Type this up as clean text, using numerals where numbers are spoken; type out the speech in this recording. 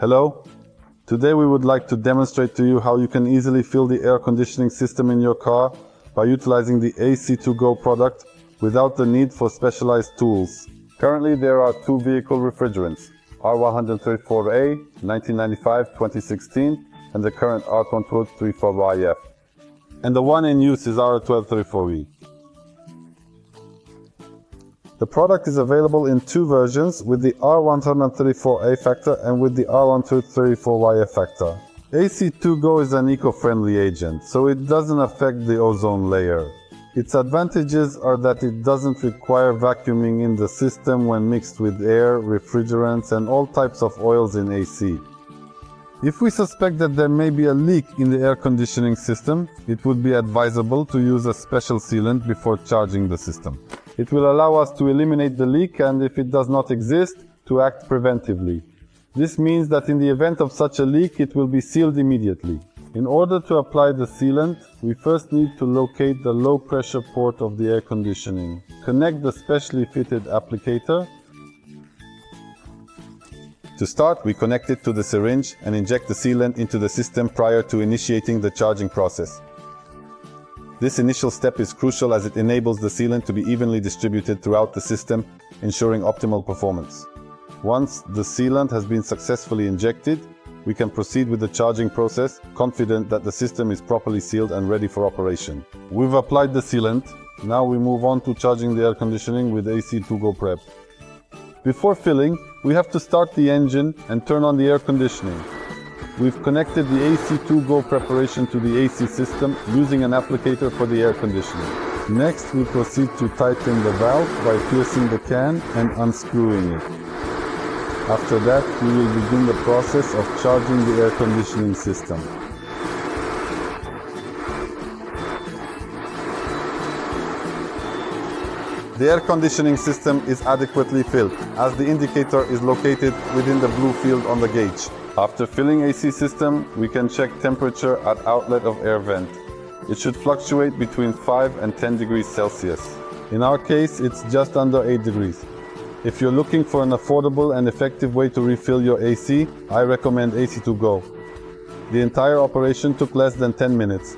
Hello, today we would like to demonstrate to you how you can easily fill the air conditioning system in your car by utilizing the AC2Go product without the need for specialized tools. Currently there are two vehicle refrigerants, R134A 1995-2016 and the current R134YF. And the one in use is R1234E. The product is available in two versions, with the R134A factor and with the R134YF factor. AC2Go is an eco-friendly agent, so it doesn't affect the ozone layer. Its advantages are that it doesn't require vacuuming in the system when mixed with air, refrigerants and all types of oils in AC. If we suspect that there may be a leak in the air conditioning system, it would be advisable to use a special sealant before charging the system. It will allow us to eliminate the leak and, if it does not exist, to act preventively. This means that in the event of such a leak, it will be sealed immediately. In order to apply the sealant, we first need to locate the low pressure port of the air conditioning. Connect the specially fitted applicator. To start, we connect it to the syringe and inject the sealant into the system prior to initiating the charging process. This initial step is crucial as it enables the sealant to be evenly distributed throughout the system, ensuring optimal performance. Once the sealant has been successfully injected, we can proceed with the charging process, confident that the system is properly sealed and ready for operation. We've applied the sealant. Now we move on to charging the air conditioning with AC2Go Prep. Before filling, we have to start the engine and turn on the air conditioning. We've connected the AC2Go preparation to the AC system using an applicator for the air conditioning. Next, we proceed to tighten the valve by piercing the can and unscrewing it. After that, we will begin the process of charging the air conditioning system. The air conditioning system is adequately filled, as the indicator is located within the blue field on the gauge. After filling AC system, we can check temperature at outlet of air vent. It should fluctuate between 5 and 10 degrees Celsius. In our case, it's just under 8 degrees. If you're looking for an affordable and effective way to refill your AC, I recommend AC2Go. The entire operation took less than 10 minutes.